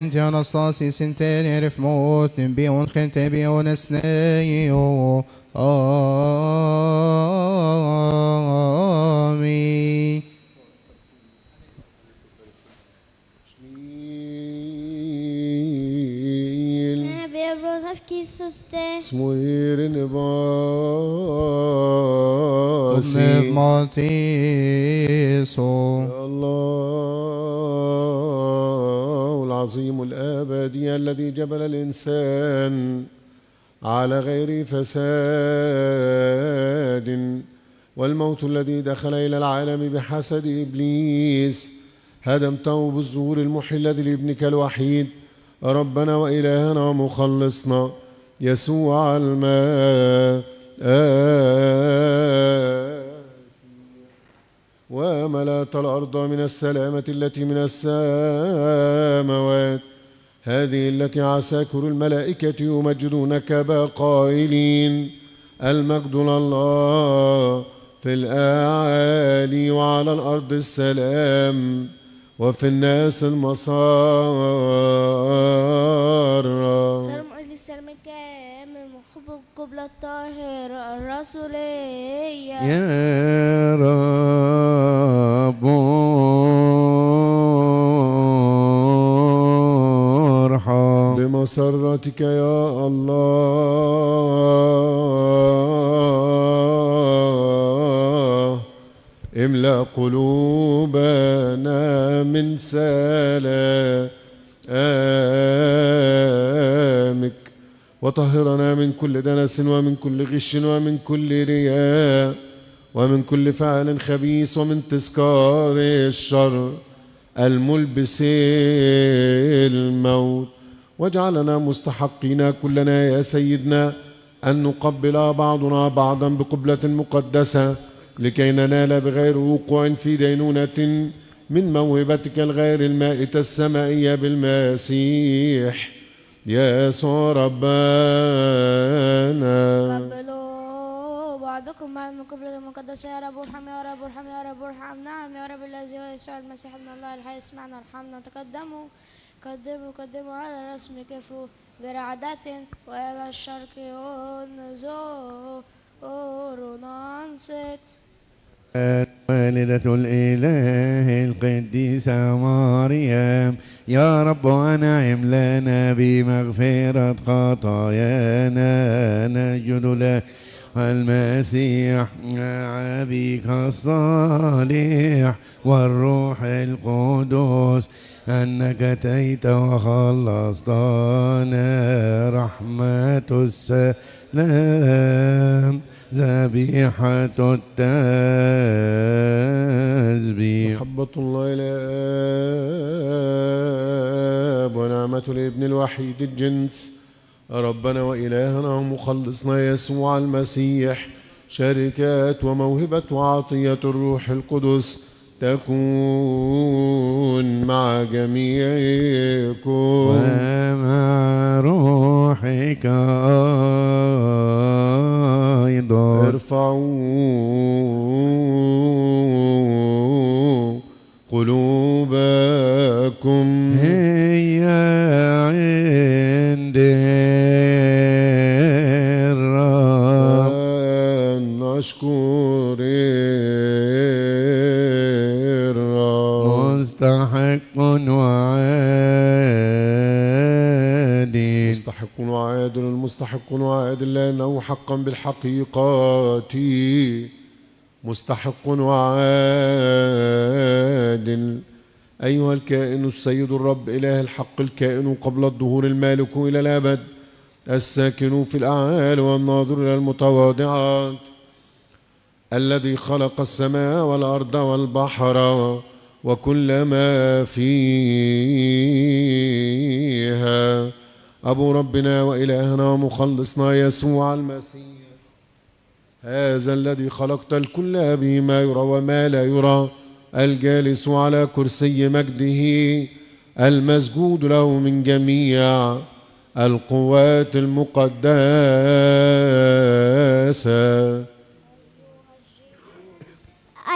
Anastasi sinter mot bion gente bion esneo. Amin. Smuir nibasi Matiso. الله العظيم الأبدي الذي جبل الإنسان على غير فساد، والموت الذي دخل إلى العالم بحسد إبليس هدمته بالظهور المحل لابنك الوحيد ربنا وإلهنا ومخلصنا يسوع وملأت الأرض من السلامة التي من السماوات، هذه التي عساكر الملائكة يمجدونك قائلين: المجد لله في الأعالي وعلى الأرض السلام وفي الناس المسار. سلام أجل السلام الكامل محب القبلة الطاهرة الرسولية يا رب ارحم بمسرتك يا الله املأ قلوبنا من سلامك وطهرنا من كل دنس ومن كل غش ومن كل رياء ومن كل فعل خبيث ومن تذكار الشر الملبس الموت، واجعلنا مستحقين كلنا يا سيدنا أن نقبل بعضنا بعضا بقبلة مقدسة لكي ننال بغير وقوع في دينونة من موهبتك الغير المائتة السمائية بالمسيح يسوع ربنا. قبلوا بعضكم مع القبلة المقدسة. يا رب ارحم يا رب ارحم يا رب ارحم. نعم يا رب الذي هو يسوع المسيح ابن الله الحي اسمعنا ارحمنا. تقدموا قدموا على رسم كفوا برعدة وإلى الشرق انظروا ننصت. والدة الإله القديسة مريم يا رب أنعم لنا بمغفرة خطايانا نسجد لك المسيح عبيك الصالح والروح القدس أنك أتيت وخلصتنا رحمة السلام ذبيحة التسبيح. محبة الله الآب ونعمة الابن الوحيد الجنس ربنا وإلهنا ومخلصنا يسوع المسيح شركة وموهبة وعطية الروح القدس تكون مع جميعكم ومع روحك أيضا. ارفعوا قلوبكم هي عند الرب نشكر الرب مستحق وعادل مستحق وعادل المستحق وعادل لأنه حقا بالحقيقة مستحق وعادل. أيها الكائن السيد الرب إله الحق الكائن قبل الظهور المالك إلى الأبد الساكن في الأعالي والناظر إلى المتواضعات الذي خلق السماء والأرض والبحر وكل ما فيها أبو ربنا وإلهنا ومخلصنا يسوع المسيح هذا الذي خلقت الكل بما يرى وما لا يرى الجالس على كرسي مجده المسجود له من جميع القوات المقدسة.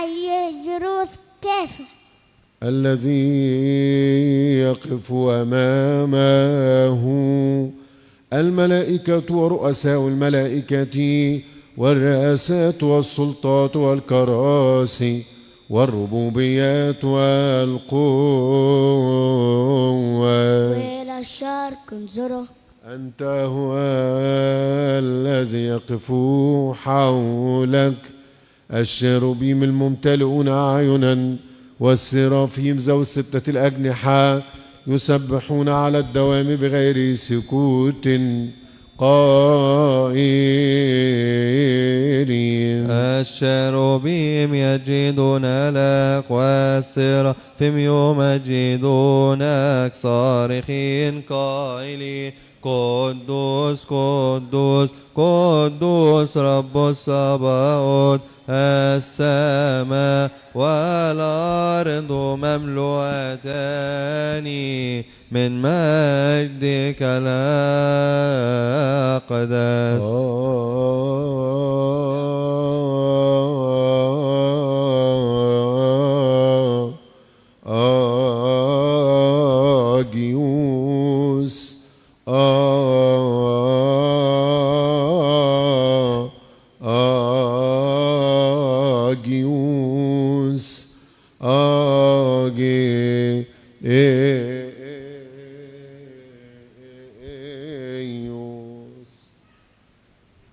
أي جروث كيف الذي يقف أمامه الملائكة ورؤساء الملائكة والرئاسات والسلطات والكراسي والربوبيات والقوة. وإلى الشرق انظروا. أنت هو الذي يقف حولك الشيروبيم الممتلئون أعينا والسرافيم ذوي الستة الأجنحة يسبحون على الدوام بغير سكوت قائلين. الشيروبيم يجدون لك والسرافيم يمجدونك صارخين قائلين قدوس قدوس قدوس رب الصباؤوت السماء والأرض مملوءتان من مجدك الأقدس. آجيوس آجيوس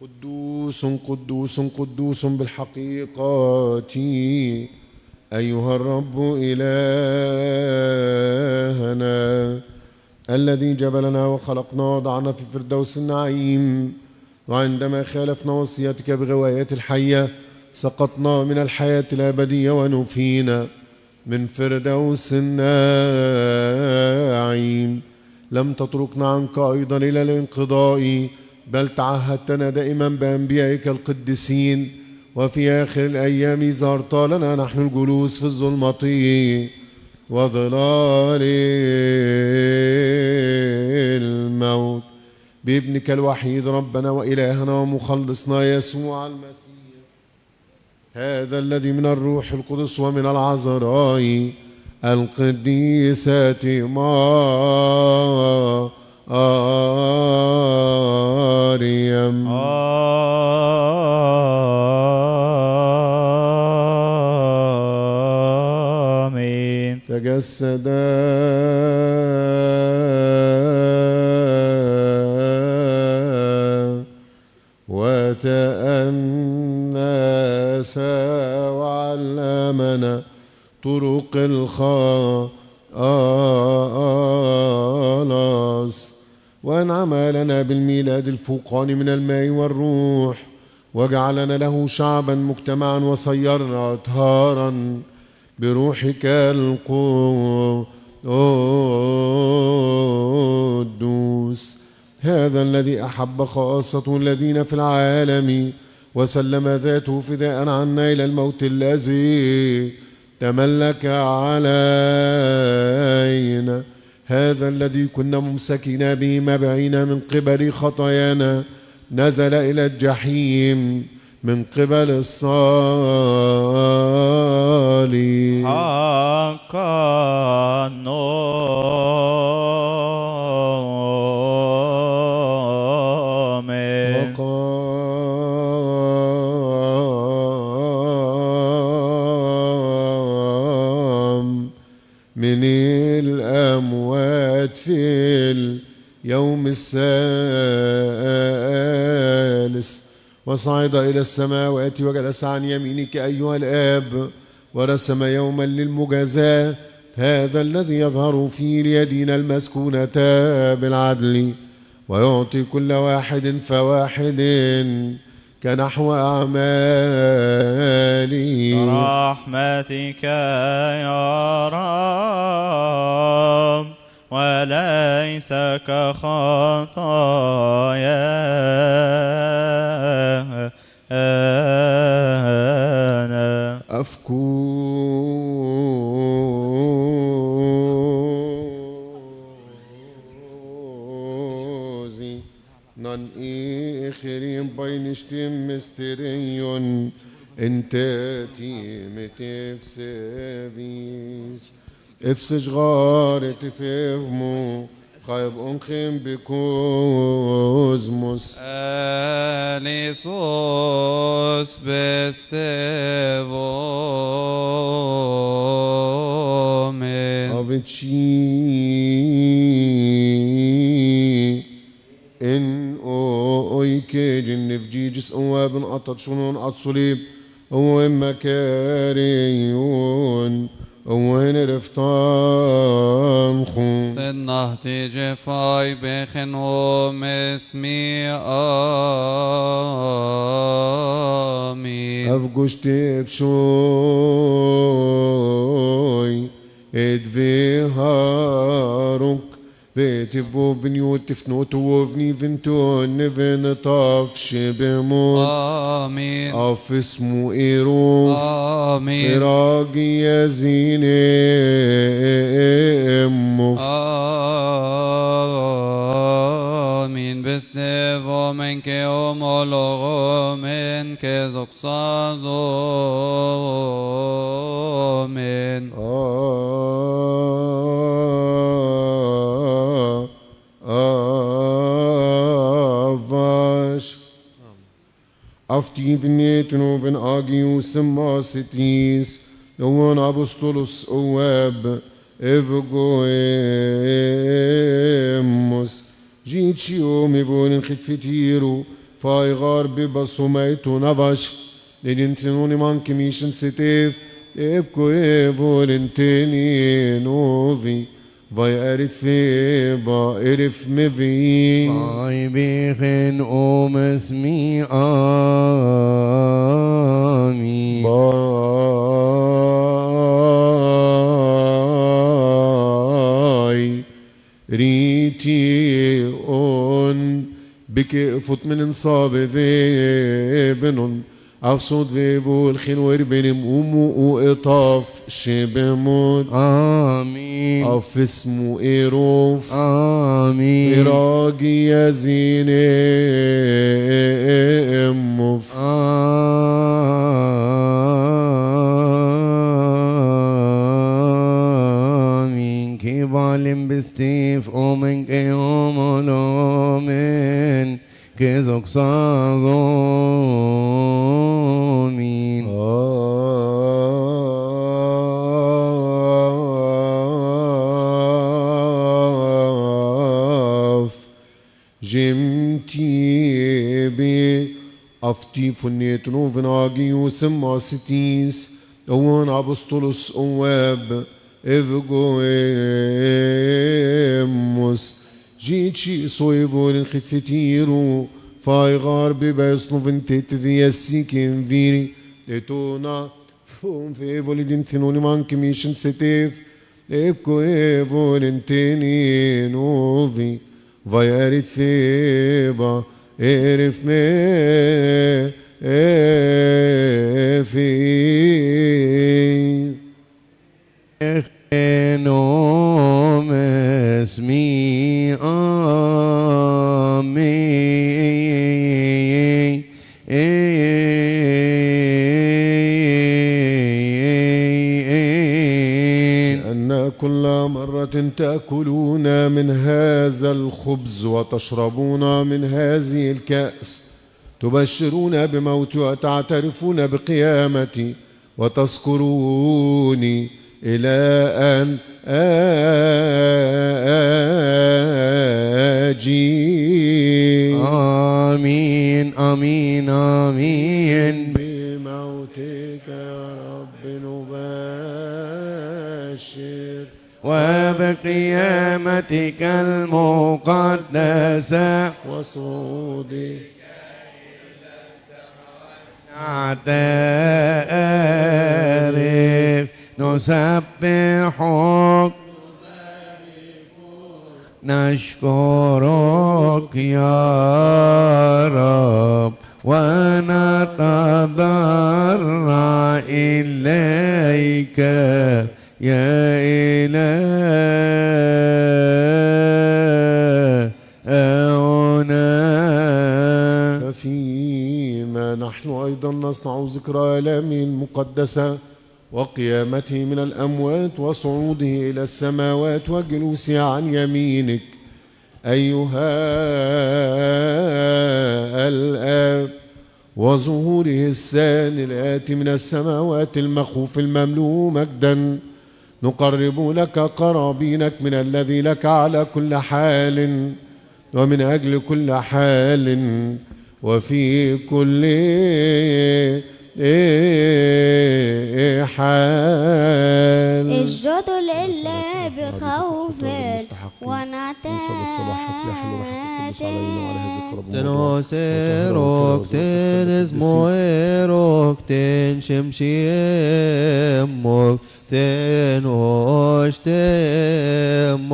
قدوس قدوس قدوس بالحقيقة أيها الرب إلهنا الذي جبلنا وخلقنا وضعنا في فردوس النعيم، وعندما خالفنا وصيتك بغوايات الحية سقطنا من الحياة الأبدية ونفينا من فردوس النعيم. لم تتركنا عنك أيضا إلى الانقضاء، بل تعهدتنا دائما بأنبيائك القديسين، وفي آخر الأيام ظهرت لنا نحن الجلوس في الظلمة وظلال الموت بابنك الوحيد ربنا وإلهنا ومخلصنا يسوع المسيح، هذا الذي من الروح القدس ومن العذراء القديسة مريم آمين. تجسد وتأنس وعلمنا طرق الخلاص، وأنعم لنا بالميلاد الفوقاني من الماء والروح، وجعلنا له شعبا مجتمعا وصيرنا أطهارا بروحك القدوس. هذا الذي أحب خاصة الذين في العالم وسلم ذاته فداء عنا إلى الموت الذي تملك علينا، هذا الذي كنا ممسكين به مبعين من قبل خطايانا نزل إلى الجحيم من قبل الصليب. حقا آمين. وقام من الأموات في اليوم الثالث، وصعد إلى السماوات وجلس عن يمينك أيها الآب، ورسم يوما للمجازاة، هذا الذي يظهر فيه اليدين المسكونة بالعدل، ويعطي كل واحد فواحد كنحو أعماله. برحمتك يا رب وليس كخطايانا. أفكوزي نان إخرين بينشتم مستريون انت تيمتف سبيس افسج غار تفهمو خايب أنخم بكوزموس Elisos bestevomen. أفتشي إن أويكي جن في جيجس أواب أطت شنون أتصليب أوين مكاريون أوين رفتان خون Nahti Jefai Bechenhom Esmi Amin. أفقش تبشوي ادفهارك بيتفو بنيوت تفنوت وفني فنتون نفن طافش بموت Amin. أف اسمو إيروف Amin. فراقي يزين أمف Amin. Bestevomen ke homologomen ke zoxazomen. Avash Afti vnetno ven agius masitis Oan apostolos oab Evgoemus Jitio mi volin khitfitiru Faigar bibasumaitu navash Edintinoni manki mission sitef Ebko volin teni novi Vai erit feba erif mevi Vai bichen esmi amin. باي ريتي اون بك فوت من انصاب ذيبن أفصد ذيبو الخنور بين أمو وإطاف شبموت آمين. أف اسمو إيروف آمين. إراقي يزين أمف آمين. كيبالين بستيف أومن كيوم ولومن كيزوك صادومين. جمتي بي أفتي فنيتنو فناغيوس ماسيتيس أوان أبسطلس أواب إفغويموس جيتشي صويبون خدفتيرو فايغار ببايصنو فنتيت ذيسي كنفيري إتونا فون فيبولي دينثنوني مانكي ميشن ستيف إبكو إيبولين تيني نوفي فاياريت فيبا إرف مي في نوم اسمي آمين. أن كل مرة تأكلون من هذا الخبز وتشربون من هذه الكأس تبشرون بموتي وتعترفون بقيامتي وتذكروني إلى أن آجي. آمين آمين آمين. بموتك يا رب نبشر وبقيامتك المقدسة وصعودك نعترف نسبحك نشكرك يا رب ونتضرع إليك يا إلهنا. فيما نحن أيضا نصنع ذكرى آلامه المقدسة وقيامته من الأموات وصعوده إلى السماوات وجلوسه عن يمينك أيها الآب، وظهوره الثاني الآتي من السماوات المخوف المملوء مجدا، نقرب لك قرابينك من الذي لك على كل حال ومن أجل كل حال وفي كل حال. اسجدوا لله بخوف تنوسيروك تنزمويروك تنشمشيموك تنوش تموك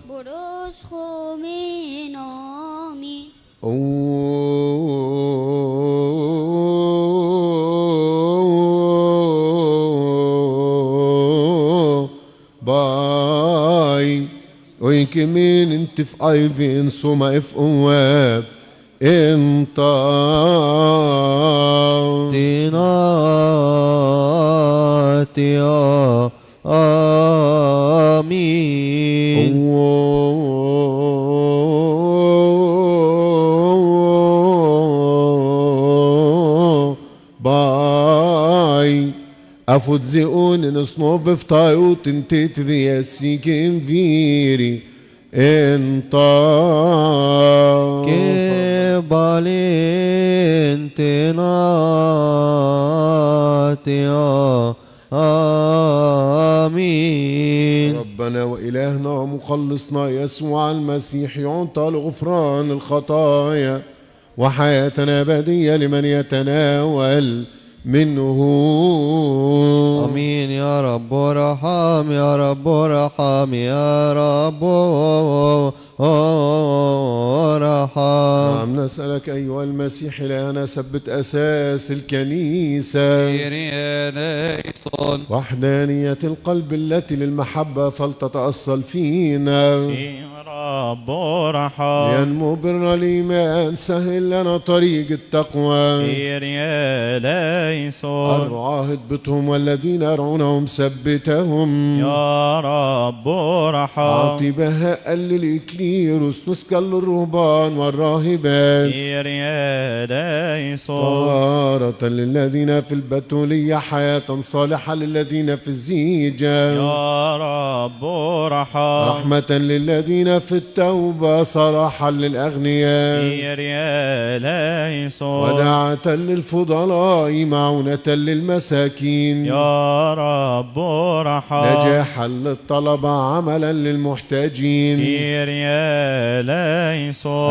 بروس خومينومي باي ويكمين انت في ايفين صوما اف اواب انت تناتيا آمين. باي افوت زيون نصنوف بفتايوت انتيت ذي السيكين فيري انت كبالين تناتيا آمين. ربنا وإلهنا ومخلصنا يسوع المسيح يعطى لغفران الخطايا وحياة أبدية لمن يتناول منه. آمين يا رب ارحم يا رب ارحم يا رب ارحم. نعم نسألك أيها المسيح إلهنا ثبت أساس الكنيسة وحدانية القلب التي للمحبة فلتتأصل فينا رب ارحم. ينمو بر الإيمان سهل لنا طريق التقوى. الرعاة اضبطهم والذين يرعونهم ثبتهم. يا رب ارحم. أعطي بهاء للإكليروس نسكا للرهبان والراهبات. طهارة للذين في البتولية حياة صالحة للذين في الزيجة. يا رب ارحم. رحمة للذين في التوبة صلاحا للأغنياء. وداعة للفضلاء معونة للمساكين. يا رب ارحم. نجاحا للطلبة عملا للمحتاجين.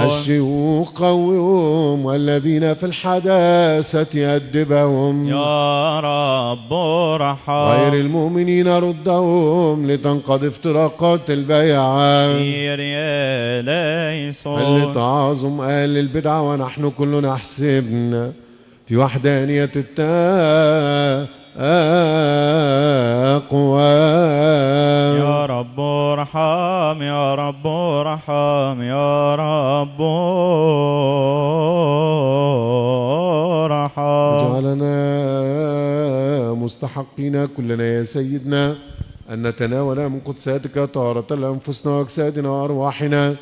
الشيوخ قوهم والذين في الحداثة أدبهم. يا رب ارحم. غير المؤمنين ردهم لتنقضي افتراقات البيعة. لتعاظم أهل البدعة ونحن كلنا حسبنا في وحدانية التقوى. يا رب ارحم يا رب ارحم يا رب ارحم. اجعلنا مستحقين كلنا يا سيدنا أن نتناول من قدساتك طهارة لأنفسنا وأجسادنا وأرواحنا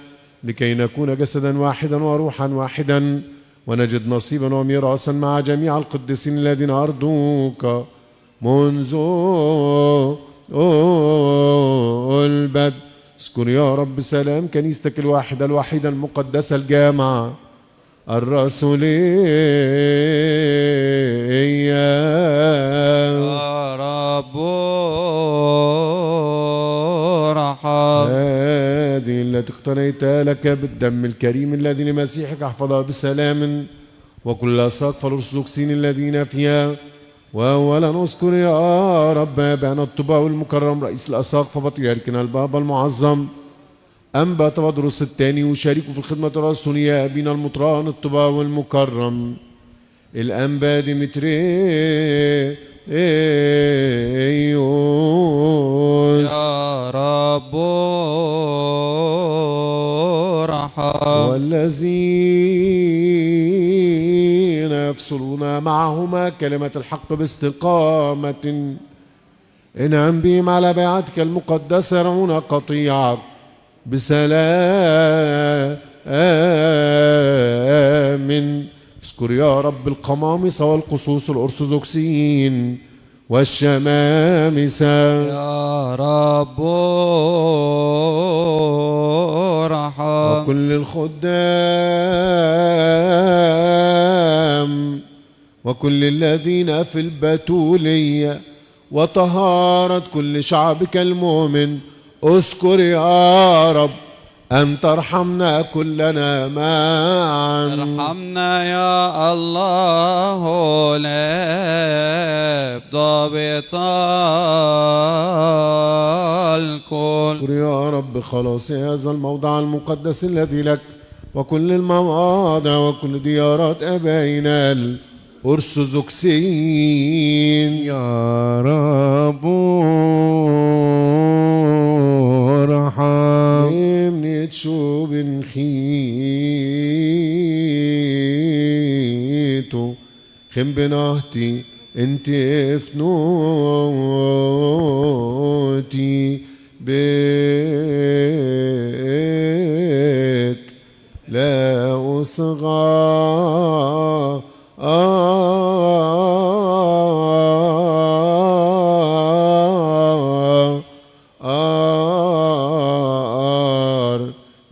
لكي نكون جسدا واحدا وروحا واحدا ونجد نصيبا وميراثا مع جميع القديسين الذين أرضوك منذ البدء. اذكر يا رب سلام كنيستك الواحدة الوحيدة المقدسة الجامعة الرسولية. يا رب ارحم. هذه التي اقتنيتها لك بالدم الكريم الذي لمسيحك احفظها بسلام وكل أساقفة الأرثوذكسيين الذين فيها. وأولا نذكر يا رب أبانا الطباوي المكرم رئيس الأساقفة بطريركنا البابا المعظم أنبا تودروس الثاني وشاركوا في الخدمة الرسولية أبينا المطران الطباوي المكرم الأنبا ديمتريوس. يا رب ارحم. والذي يفصلون معهما كلمة الحق باستقامة. انعم بهم على بيعتك المقدسة يرعون قطيعك بسلام. اذكر يا رب القمامسة والقصوص الأرثوذكسيين والشمامسة. يا رب ارحم. وكل الخدام وكل الذين في البتولية وطهارة كل شعبك المؤمن. اذكر يا رب أن ترحمنا كلنا معا. ارحمنا يا الله لاب ضابط الكل. اذكر يا رب خلاص هذا الموضع المقدس الذي لك وكل المواضع وكل ديارات أبائنا الأرثوذكسيين. يا رب ارحم. امنت شو بنخيتو خم بنهتي انت فنوتي بك لا أصغى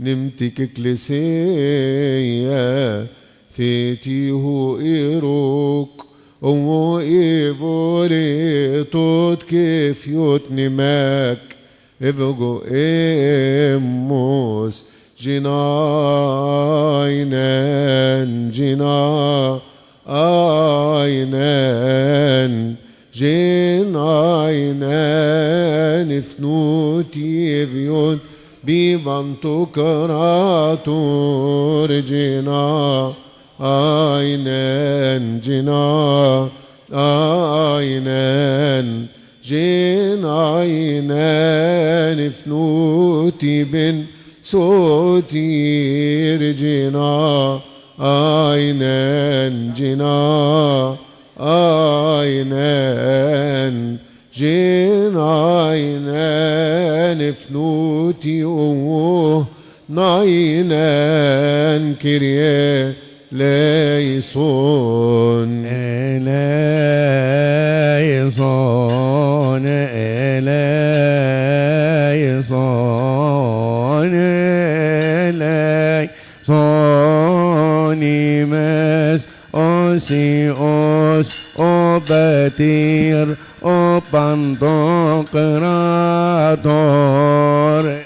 نمتك كليسية ثيتيه إيروك أمو إيفوري توت كيف يتنمك إفجو إموس جناينن جناينن جناينن فنوتي فيون بيبانتو كراتور جناينن جناينن جناينن فنوتي بن صوتي رجنا عينان جنا عينان جنا عينان فنوتي أوه نعينان كريه ليسون ليسون صونيمس أوسيوس أوباتير أوبانتوكراتور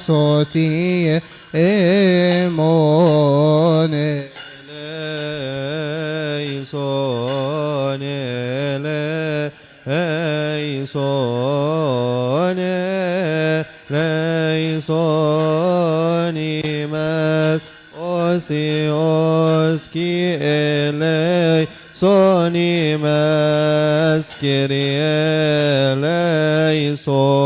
Soti emone leisonimas osios ki eleisonimas kirie leison.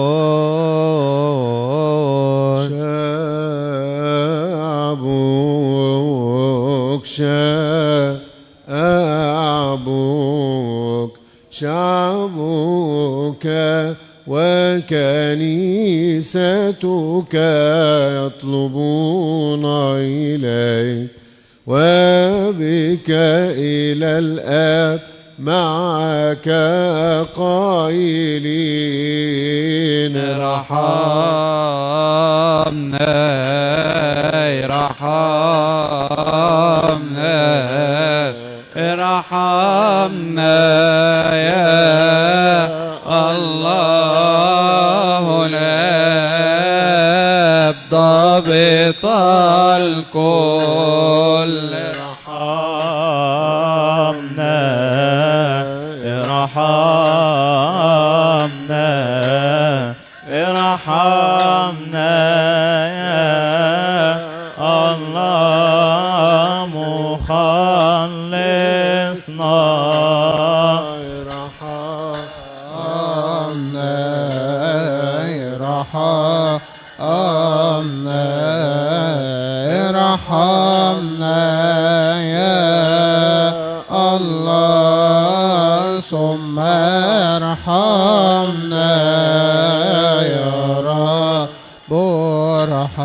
شعبك وكنيستك يطلبون إليك وبك إلى الآب معك قائلين رحمنا رحمنا يا الله ناب ضابط الكل. رحمنا رحمنا رحمنا يا الله مخلص ارحمنا يا الله ثم ارحمنا يا رب ارحم.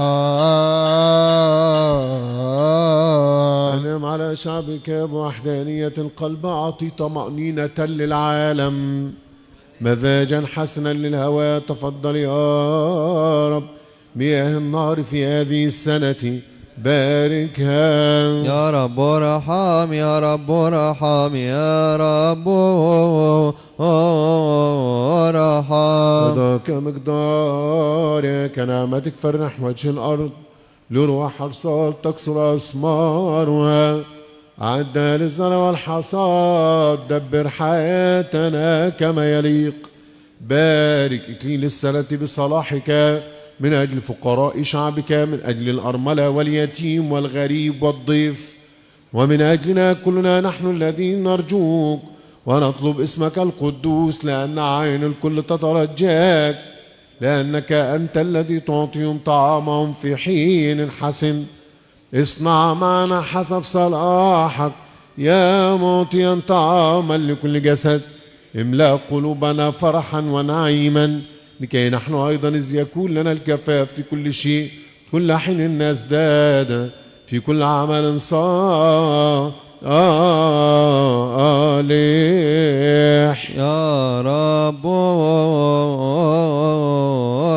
أنعم على شعبك بوحدانية القلب، أعطي طمأنينة للعالم، مزاجا حسنا للهوى. تفضل يا رب مياه النهر في هذه السنة باركها. يا رب ارحم يا رب ارحم يا رب ارحم. صداك مقدارك نعمتك فرح وجه الأرض، لروح حرصات تكسر أسمارها. عدها للزرع والحصاد، دبر حياتنا كما يليق. بارك إكليل السنة بصلاحك من أجل فقراء شعبك، من أجل الأرملة واليتيم والغريب والضيف، ومن أجلنا كلنا نحن الذين نرجوك ونطلب اسمك القدوس، لأن عين الكل تترجاك، لأنك أنت الذي تعطيهم طعامهم في حين حسن. اصنع معنا حسب صلاحك يا معطيا طعاما لكل جسد. املأ قلوبنا فرحا ونعيما، لكي نحن أيضا إذ يكون لنا الكفاف في كل شيء كل حين نزداد في كل عمل صالح. يا رب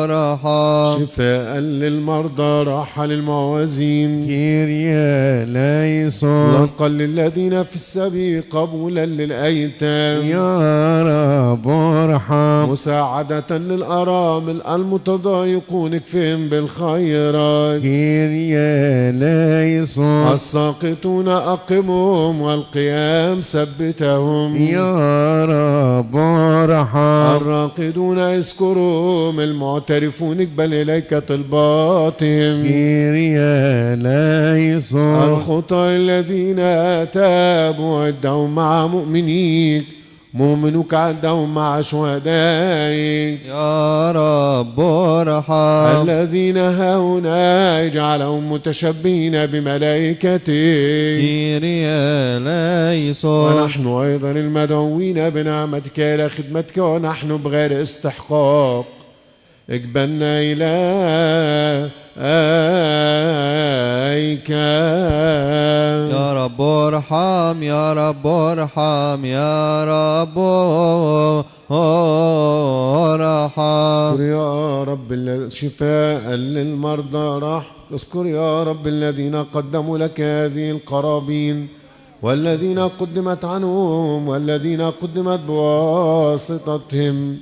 ارحم. شفاء للمرضى، راحة للمعوزين، كيريا ليسون. رزقا للذين في السبي، قبولا للأيتام. يا رب ارحم. مساعدة للأرامل المتضايقون، اكفهم بالخيرات. كيريا ليسون. الساقطون أقمهم، والقيام ثبتهم. يا رب ارحم. الراقدون اذكرهم، المعترفون اقبل إليك طلباتهم. كيريا ليسون. الخطى الذين تابوا عدهم مع مؤمنيك، مؤمنوك عدهم مع شهدائك. يا رب ارحم. الذين هنا اجعلهم متشبهين بملائكتك. كيريا ليسون. ونحن أيضا المدعوين بنعمتك إلى خدمتك ونحن بغير استحقاق، اقبلنا إليك. يا رب ارحم يا رب ارحم يا رب ارحم. اذكر يا رب شفاء للمرضى، اذكر يا رب الذين قدموا لك هذه القرابين، والذين قدمت عنهم، والذين قدمت بواسطتهم.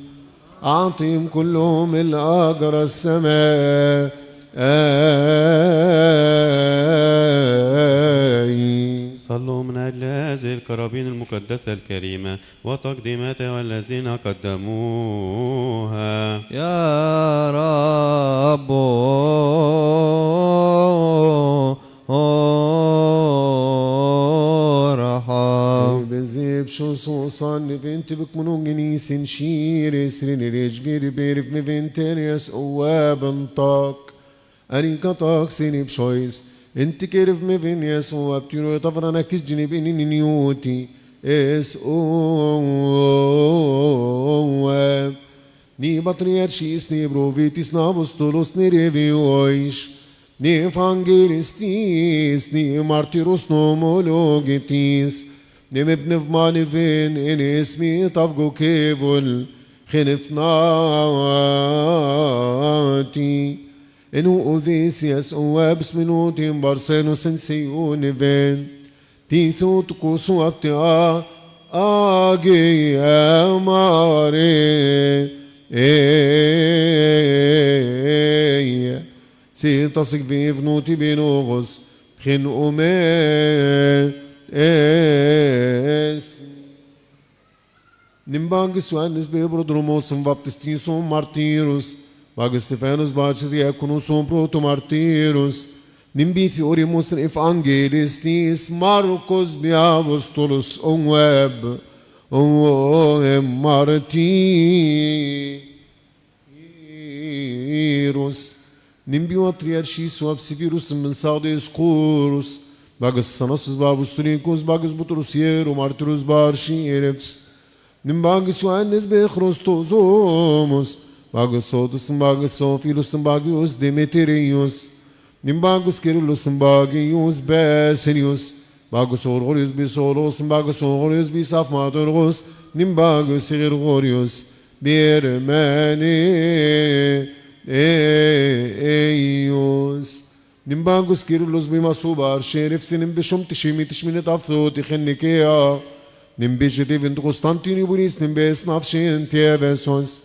أعطهم كلهم الأجر السماء. صلوا من أجل هذه القرابين المقدسة الكريمة وتقديماتها والذين قدموها. يا رب ارحم. بزيب شو صوصان نفنت بكمنو جنيسن شير سرين رجبير بيرف نفنتريس اواب انطاق اني كطاق سيني بشويس انت كيرف مفين يسوع بتيرو طفرنا كيس جنب اني نيوتي اس اواب ني بطريرشيس ني بروفيتيس نابستولوس ني ريفيويش ني فانجيلستيس ني مارتيروس نومولوجيتيس ني مبنف مانيفين ان اسمي طفقو كيفل خنفناتي انو اوذيسياس اوابس منوتي بارسينو سنسيون فين تيثو تكوسو ابتعا اجي اماري سي تصق في فنوتي بنوغس خن أمي نمبانجس وانس بيبرودروموس بابتستيسون مارتيروس باج ستيفانوس باج دياكونوسون بروتو مارتيروس نمبي ثيوريموس إف أنجيلستيس ماركوس بيابوستولوس أمواب Martiros, Nimbio Triarchis, Absivirus, Mensades Curus, Bagus Sanosus Babus Tunicus, Bagus Butrosiero, Martirus Barshi Ereps, Nimbagus Johannes Bechrostosomos, Bagus Sotus, Bagus Sophilus, Bagus Demeterius, Nimbagus Kerulus, Bagius Basilius, Bagus Orgorius Bisoros, Bagus Orgorius Bisaf Maturus, Nimbagus Gregorius, Birmane Eios, Nimbagus Kirulus Bimasubar, Sheriff Sinim Bishum Tishimi Tishminit Afthot, Ichennikea, Nimbishiti Vint Constantiniburis, Nimbes Nafshin Tievesos,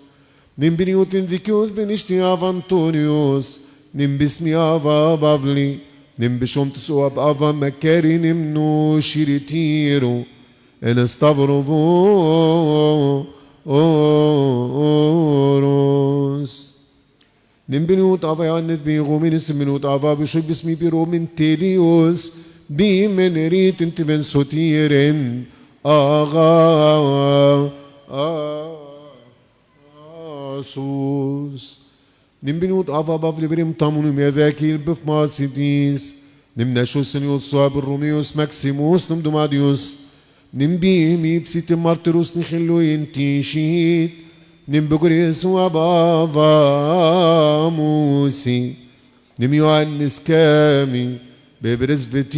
Nimbiniut Indicus Benishtiav Antonius, Nimbismiava Bavli, Nimbishum Tsuab Ava Makari Nimnu Shiritiro, and a Stavrovo Oros. Nimbinut Ava Yannis Bigominis, Minut Ava Bishop Bismi Biromin Telios, Bimenerit Intiven Sotiren, Asus. Nimbinut Ava Bavlibrim Tamunum Yadakil Bifmasitis, Nimnashus and Yosab Romeus Maximus Numdumadius, Nimbi Mipsit Martirus Nichiluin Tishit, Nimbugris Wabava Musi, Nimioannis Kami, Bebres Vetirus,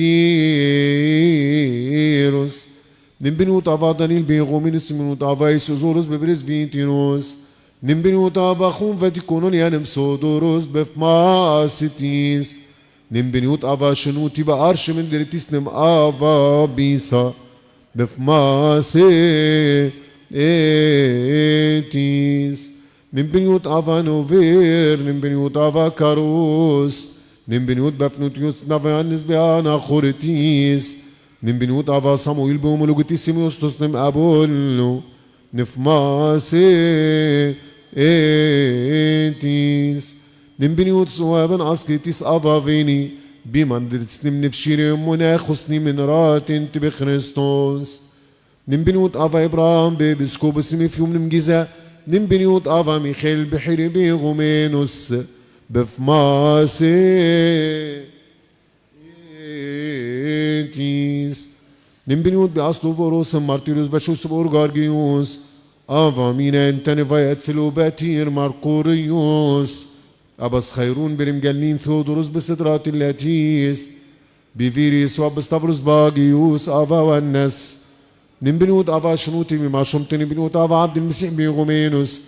Nimbinut Ava Danil Begominis Minut Ava Isosorus Bebres Vitirus, Nimbinut Ava Chum Vaticononianem Sodoros Befmasitis, Nimbinut Ava Shenuti Ba Arshim Deritisnem Ava Bisa, Befmasi Etis, Nimbinut Ava Novir, Nimbinut Ava Karus, Nimbinut Befnutius Navanis Beana Choritis, Nimbinut Ava Samuel Bomologitisimus Tosnem Abolo, Nifmasi Etis, Nimbinut Suaban Askitis Ava Veni, Bimandritsnim Nifshirim Monachusni Minratin Tibe Christos, Nimbinut Ava Abraham Bebiscobus Mifium Nimgiza, Nimbinut Ava Michael Behiribi Romenus, Befmasi Etis, Nimbinut Beaslovoros and Martyrus Bachus Borgargius, Ava Mina and Tanevayat Philobatir Marcorius, Abbas Khairun Berim Galin Theodorus Besidrat Latis, Biviris Wabastavrus Bagius, Ava Wannas, Nimbinut Ava Shnuti Mimashum Nimbinut Ava Abdul Mesih Begomenus,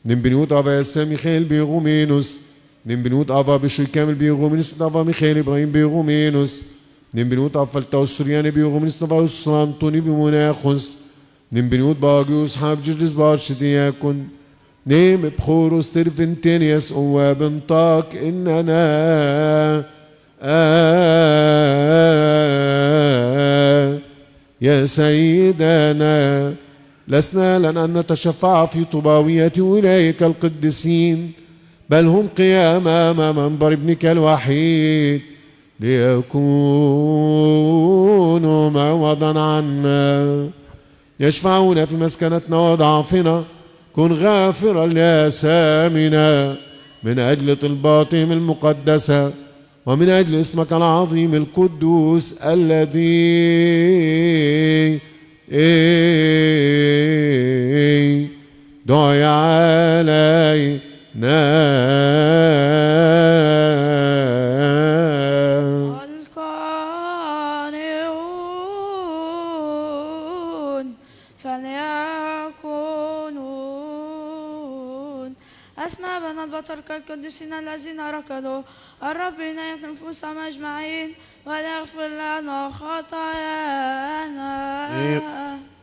Nimbinut Ava Sam Michael Begomenus, Nimbinut Ava Bishu Kamil Begomenus, Ava Michael Ibrahim Begomenus, Nimbinut Ava Faltaus Suriani Begomenus, Ava Usran Toni Bimonachus, Nimbinut Bagius Hab Jidis Barshitiakun, نيم بخورس ترفنتينيس وبنطاق إننا يا سيدنا لسنا لنا أن نتشفع في طباوية أولئك القديسين بل هم قيام أمام منبر ابنك الوحيد ليكونوا معوضا عنا يشفعون في مسكنتنا وضعفنا كن غافرا لآثامنا من أجل طلباتهم المقدسة ومن أجل اسمك العظيم القدوس الذي دعي علينا. القانعون فليكونون أسماء بنات بطرك القديسين الذين ركضوا الرب ينيح نفوسهم أجمعين ويغفر لنا خطايانا.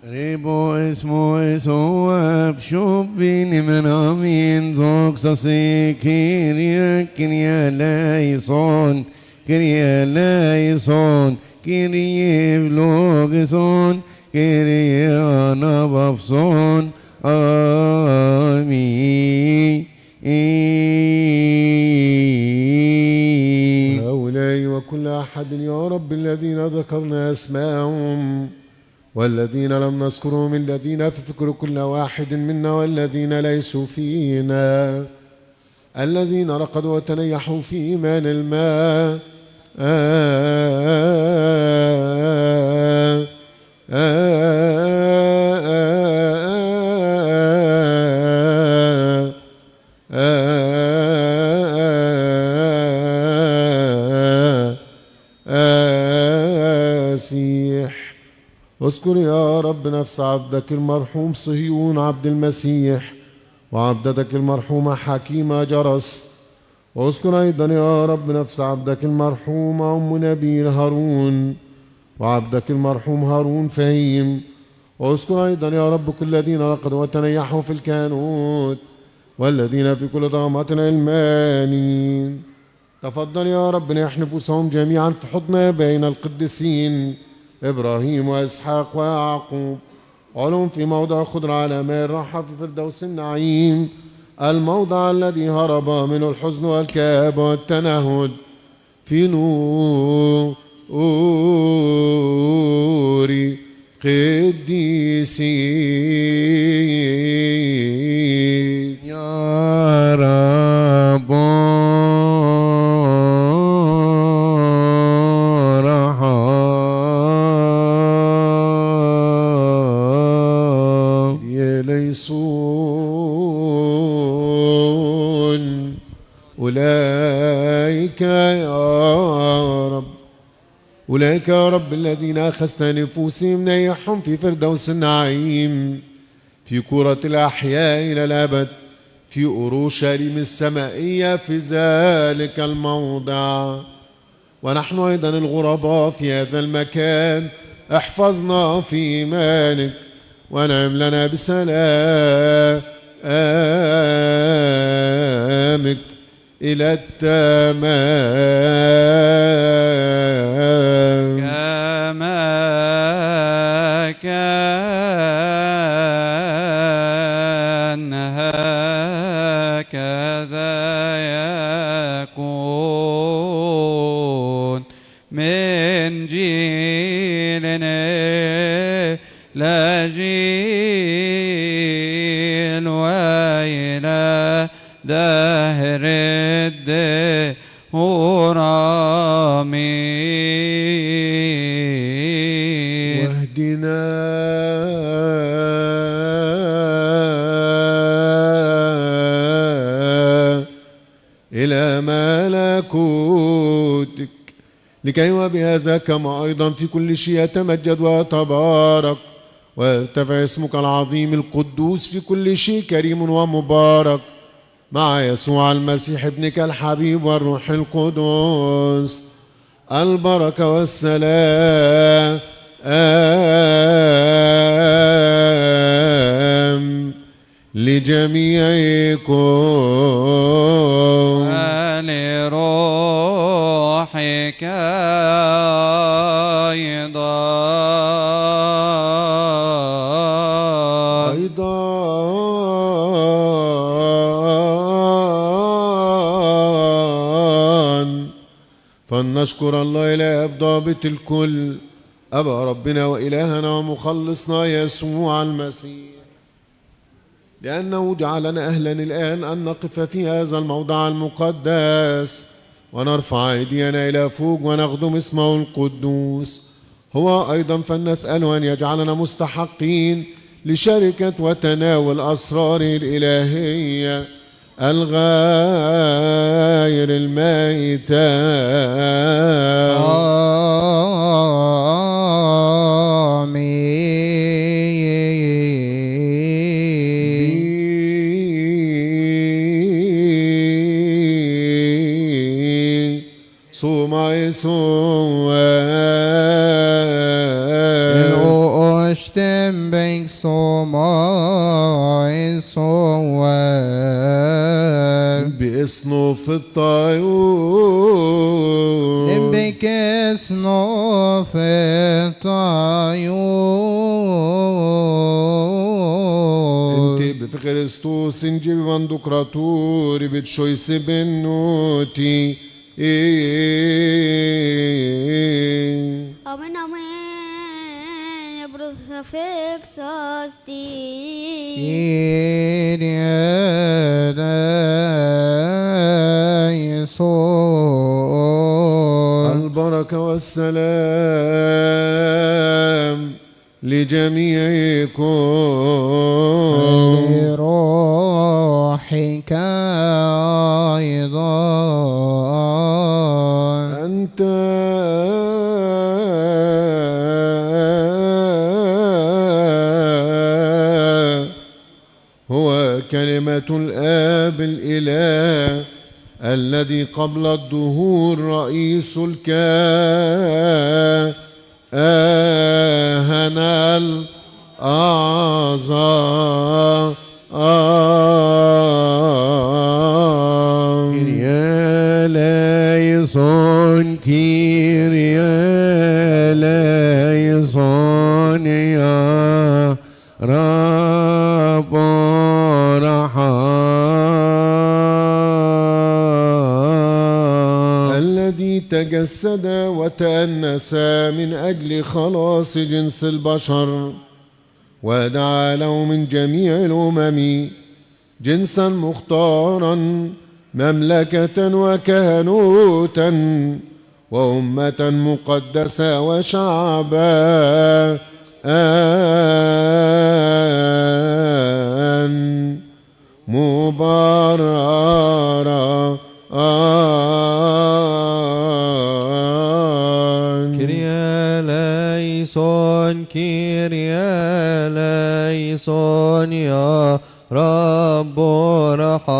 ريبو اسمو يسوى بشوبيني من امين زوك ساسي كيريا كيريا لايصون كيريا لايصون كيريا بلوغسون كيريا نبفصون آمين. هؤلاء وكل أحد يا رب الذين ذكرنا أسماءهم والذين لم نذكرهم الذين في فكر كل واحد منا والذين ليسوا فينا الذين رقدوا وتنيحوا في إيمان الماء آسيح. اذكر يا رب نفس عبدك المرحوم صهيون عبد المسيح وعبدتك المرحومة حكيمة جرس. واذكر أيضا يا رب نفس عبدك المرحوم أم نبيل هارون وعبدك المرحوم هارون فهيم. واذكر أيضا يا رب كل الذين رقدوا وتنيحوا في الكهنوت والذين في كل طغمات علمانين. تفضل يا رب نحن نفوسهم جميعا في حضن آبائنا القديسين إبراهيم وإسحاق ويعقوب علوم في موضع خضر على ماء الراحة في فردوس النعيم الموضع الذي هرب منه الحزن والكآبة والتنهد في نور قديسين. يا رب رحم يليسون أولئك يا رب أولئك يا رب الذين أخذت نفوسهم نيحهم في فردوس النعيم في كرة الأحياء إلى الأبد في أورشليم السمائية في ذلك الموضع. ونحن أيضا الغرباء في هذا المكان احفظنا في إيمانك وانعم لنا بسلامك إلى التمام كما كان هكذا يكون من جيلنا لا جيل وإلى دهر الدهور آمين. واهدنا إلى ملكوتك لكي وبهذا كما أيضا في كل شيء يتمجد ويتبارك ويرتفع اسمك العظيم القدوس في كل شيء كريم ومبارك مع يسوع المسيح ابنك الحبيب والروح القدس البركة والسلام لجميعكم ولروحك أيضا فلنشكر الله إله ضابط الكل أبا ربنا وإلهنا ومخلصنا يسوع المسيح لأنه جعلنا أهلا الآن أن نقف في هذا الموضع المقدس ونرفع أيدينا إلى فوق ونخدم اسمه القدوس. هو أيضا فلنسأله أن يجعلنا مستحقين لشركة وتناول أسراره الإلهية الغير الميتة. صوم يسوع أشتم بك صوم يسوع بإصنوف الطيور بك صنوف الطيور انت بفخرستوس انجي بمندقراتوري بتشويس بنوتي Amin amin ya Bruce Fixasti. Kyrie eleison. البركة والسلام لجميعكم لروحك أيضا. أنت هو كلمة الآب الإله الذي قبل الدهور رئيس الكهنة الأعظم. Kyrie eleison, Kyrie eleison, ya Rab raham. الذي تجسد وتأنس من أجل خلاص جنس البشر ودعا له من جميع الأمم جنسا مختارا مملكة وكهنوتا وأمة مقدسة وشعبا مباررا. Kyrie eleison, Kyrie eleison, ya رب رحام.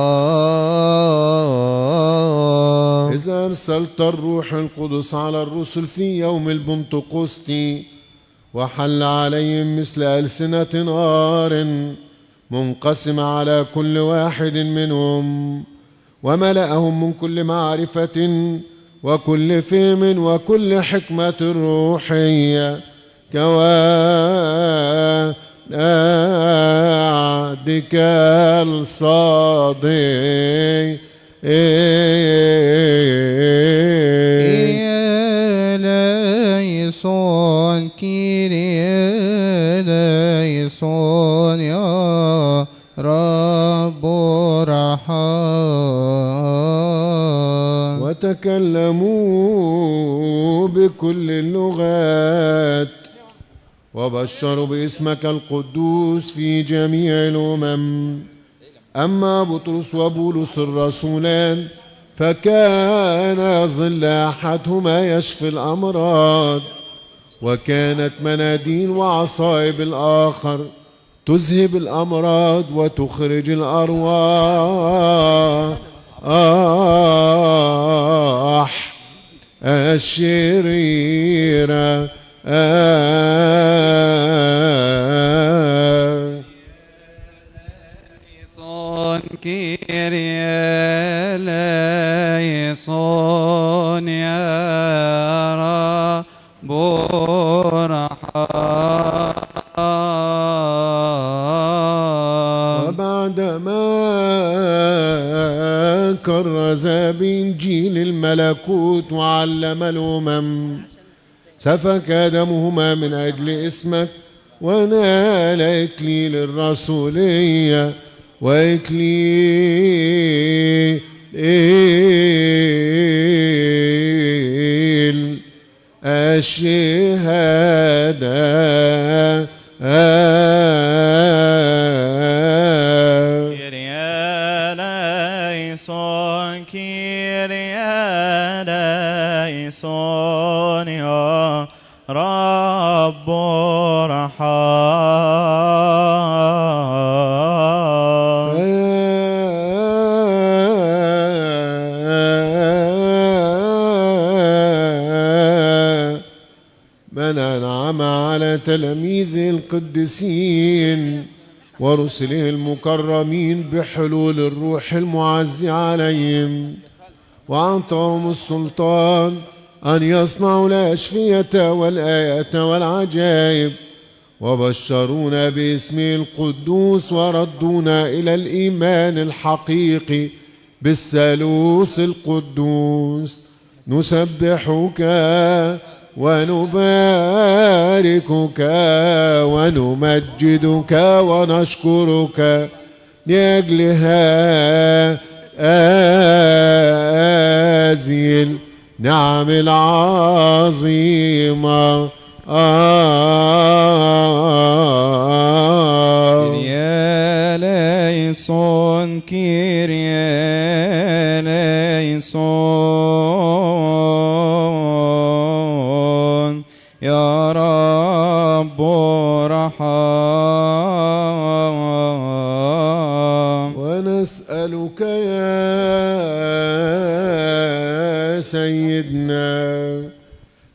إذا أرسلت الروح القدس على الرسل في يوم البنتقسطي وحل عليهم مثل ألسنة نار منقسمة على كل واحد منهم وملأهم من كل معرفة وكل فهم وكل حكمة روحية كوادك الصادق. Kyrie eleison, ya رب رحام. وتكلموا بكل اللغات وبشروا باسمك القدوس في جميع الأمم. أما بطرس وبولس الرسولان فكان ظل أحدهما يشفي الأمراض وكانت مناديل وعصائب الآخر تذهب الأمراض وتخرج الأرواح الشريرة. Kyrie eleison, ya Rab raham. وبعدما كرز بإنجيل الملكوت وعلم الأمم سفك دمهما من أجل اسمك ونال إكليل الرسولية وإكليل الشهادة. Kyrie eleison, Kyrie eleison, ya رب رحام. من أنعم على تلاميذه القديسين ورسله المكرمين بحلول الروح المعزي عليهم وأعطاهم السلطان أن يصنعوا الأشفية والآيات والعجائب وبشرونا باسمه القدوس وردونا إلى الإيمان الحقيقي بالثالوث القدوس. نسبحك ونباركك ونمجدك ونشكرك لأجل هذه النعم العظيمة. كيريا ليسون كيريا ليسون يا رب رحم. ونسألك يا سيدنا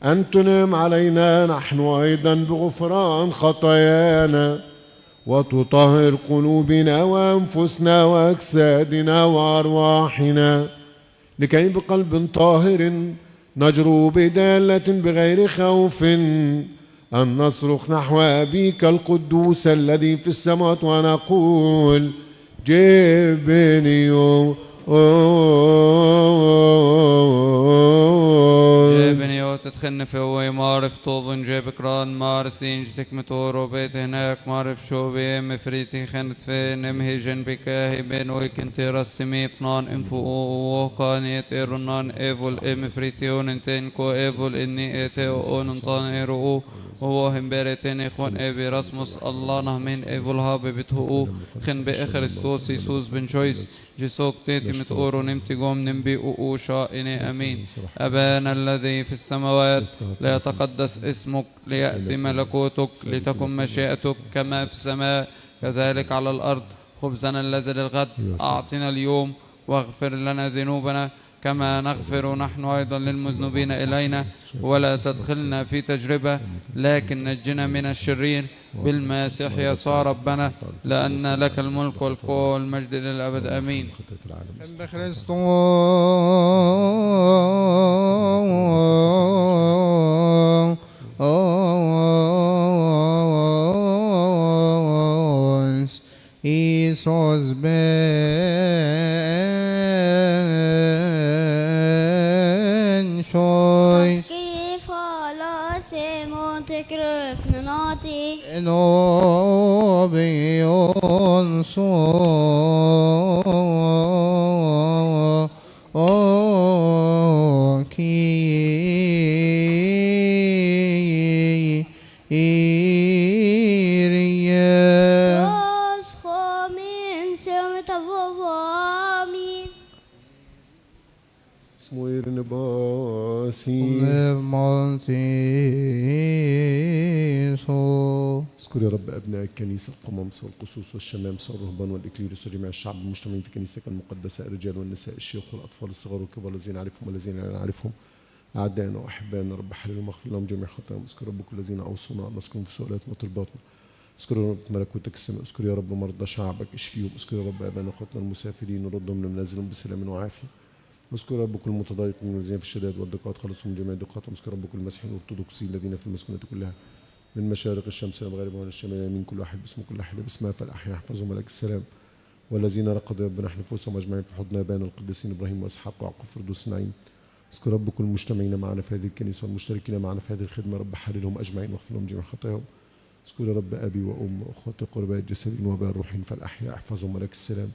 أن تنعم علينا نحن أيضا بغفران خطايانا، وتطهر قلوبنا وأنفسنا وأجسادنا وأرواحنا، لكي بقلب طاهر نجرؤ بدالة بغير خوف أن نصرخ نحو أبيك القدوس الذي في السماوات ونقول جبني جبني وتدخلني في هو معرف طوبن جيبك ران مارسين جتك متور وبيت هناك معرف شو بي مفريتي خنت في نمهي جنبك هبين ويكنت رستمي فنان انفو وقانيت ايرونان ايفول مفريتيون انتينكو ايفول اني ايتيو انطان ايرو وهم بيرتين اخوان ايبي رسمس الله نهمين ايفول هابي بتهو خن بإخرستوس يسوس بن شويس جسوك تيتي متقورو نمتي قوم نمبي شائني امين. أبانا الذي في السماوات ليتقدس اسمك، ليأتي ملكوتك، لتكن مشيئتك كما في السماء كذلك على الأرض. خبزنا الذي للغد أعطنا اليوم، واغفر لنا ذنوبنا كما نغفر نحن أيضا للمذنبين إلينا، ولا تدخلنا في تجربة لكن نجنا من الشرير بالمسيح يسوع ربنا، لأن لك الملك والقوة والمجد للأبد آمين. Isos ben shoy كيف لا سيمون تكرف نناطي enobion so روز خامين سيوم تفوامين اسمه يرنباسي. اذكر يا رب أبناء الكنيسة القمامسة والقصوص والشمامسة والرهبان والإكليروس وجميع الشعب المجتمعين في كنيستك المقدسة، الرجال والنساء الشيوخ والأطفال الصغار والكبار الذين نعرفهم والذين لا نعرفهم، أعدائنا وأحبائنا رب حللهم واغفر لهم جميع خطاياهم. اذكر رب كل الذين أوصونا أن نسكن في سؤالات وطلباتنا. اذكر يا رب ملكوتك السماء. اذكر يا رب مرضى شعبك اشفيهم. اذكر يا رب آبائنا وأخواتنا المسافرين وردهم لمنازلهم بسلام وعافية. اذكر رب كل المتضايقين والذين في الشدائد والضيقات خلصهم جميع ضيقاتهم. اذكر رب كل المسيحيين الارثوذكسيين الذين في المسكونة كلها من مشارق الشمس الى مغاربها والشمال من كل واحد باسمه كل واحد باسمها فالاحياء يحفظهم ملك السلام. والذين رقدوا ربنا نفوسهم اجمعين في حضن ابائنا القديسين ابراهيم واسحاق ويعقوب فردوس نعيم. اذكر رب كل المجتمعين معنا في هذه الكنيسه والمشتركين معنا في هذه الخدمه رب حللهم اجمعين واغفر لهم جميع خطاياهم. اذكر يا رب ابي وام واخواتي القرباء الجسديين واباء الروحيين فالاحياء يحفظهم ملك السلام.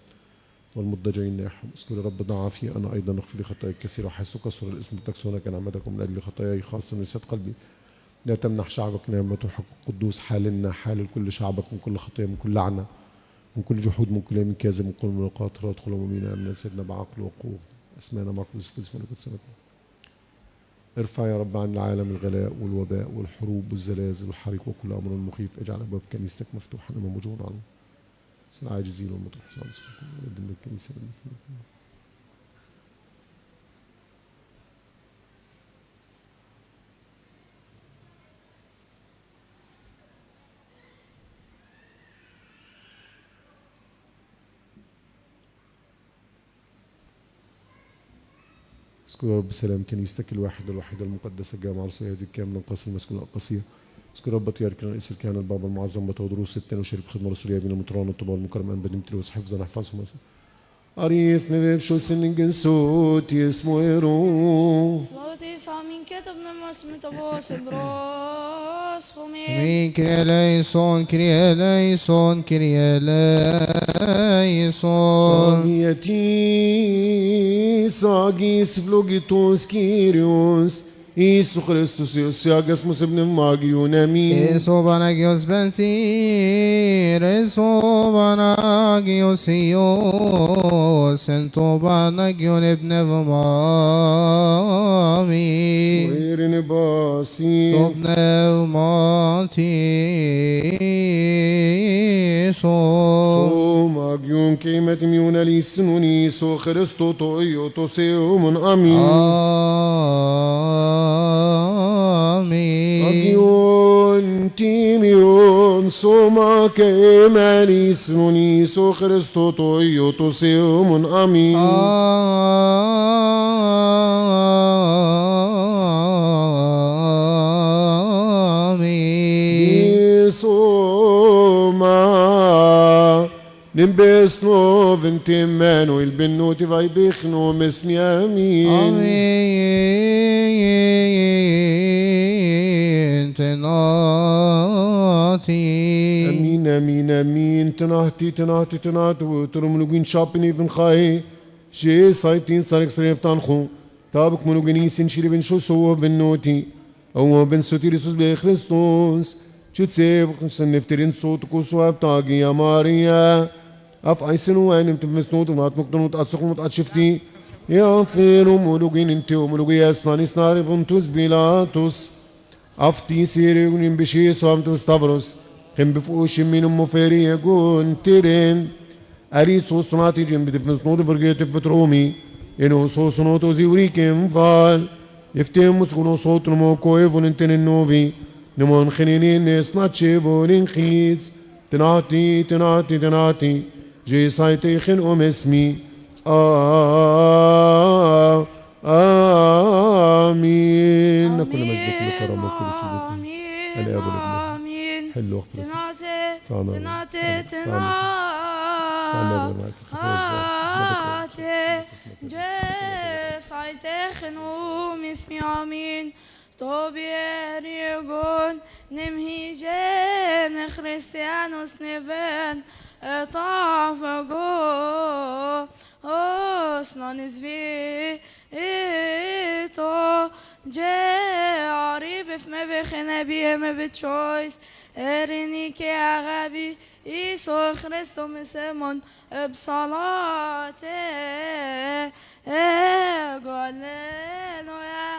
والمضطجعين ناحهم. اذكر يا رب ضعافي انا ايضا اغفر لي خطاياي الكثيره وحيث كثر الاسم تكسرونك نعمتكم من اجل خطاياي خاصه ونسيت قلبي. لا تمنح شعبك نعمة الحق القدوس حالنا حال كل شعبك من كل خطية من كل لعنة من كل جحود من كل يمين كاذب من كل ملقات ادخل أمامنا أمنا سيدنا بعقل وقوة أسمانا معكم في ملكوت سماكم. ارفع يا رب عن العالم الغلاء والوباء والحروب والزلازل والحريق وكل أمر مخيف. اجعل أبواب كنيستك مفتوحة أمام وجوهنا عنه العاجزين والمطرحين ودم الكنيسة بالمثل. اذكر يا رب سلام كنيستك الواحدة الوحيدة المقدسة الجامعة الرسولية هذه الكاملة القاسية المسكونة القاسية. اذكر رب طيارك رئيس الكهنة البابا المعظم بطودروس الثاني وشريك الخدمة الرسولية بين المطران والطباء المكرم أنبا ديمتريوس حفظا احفظهم عريف مبيبشو سننجن صوت اسمه إيرو صوتي سامين كتبنا مسمى تبوس بروس خمين Mi Kyrie eleison, Kyrie eleison, Kyrie eleison. Αγιετή Άγης Φλογητός Κύριος Ιησού Χριστούς Υιός Άγασμος Ευνευμάγιον Αμήν Esobanagios bentir, esobanagios ios, entobanagion ebnevmami, Σοήρινε πάση το πνευματίσος. Σωμαγιον και με τιμιον αλήσινον Ιησού Χριστό το Υιό το Θεόμον Αμήν Amin. Αγιον τιμιον σώμα και με αλήσινον Ιησού Χριστό το Υιό το Θεόμον Αμήν Amin. Soma Nimbesno ventimeno il bennuti vai bichno mesmi amin Amin. Tenati. amin amin amin tenahti tenahti tenahti وترم لوجين شابني بن خاي شي سايتين صارك صريف تانخو تابك منوجيني سنشيري بن شو سوى بنوتي أو بن سوتيريسوس بخريستوس شتسيف سنفترين صوتك وسواب تاقي يا ماريا أف عيسنو عين تفسنوت ونات مقتنوت أتسخمت أتشفتي يا ثيرو مولوجين انتو مولوجي أسناني سناري بنتوس بيلاتوس أفتي سيري ونين بشي سوامتو ستافروس خم بفوش من مفيري يقول تيرين أريسو صناتي جنب تفسنوت برقيت فترومي إنو سو صنوتو زيوري كم فال يفتهم مسكونو صوت نمو كويفون انتن النوفي نمون خنينين نسناتشي بولين خيز تناتي تناتي تناتي جي سايتي خن اسمي آمين نكون مجدك الكرم وكل شيء الآب والابن حل واغفر تناتي جي سايتي خنو اسمي آمين Tobie riegon nemhigen Christianos neven etafago osnanis vi ito je arib me vechene bi me bitchois erini ke agabi iso Christo mesemon bsalate golenoya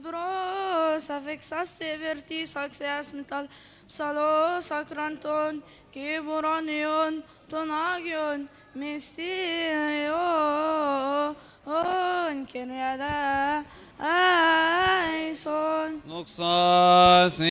Bros afexaste verti saxeas metal psalo sacranton kiburanion tonagion mysterio on kenada aison نقصاص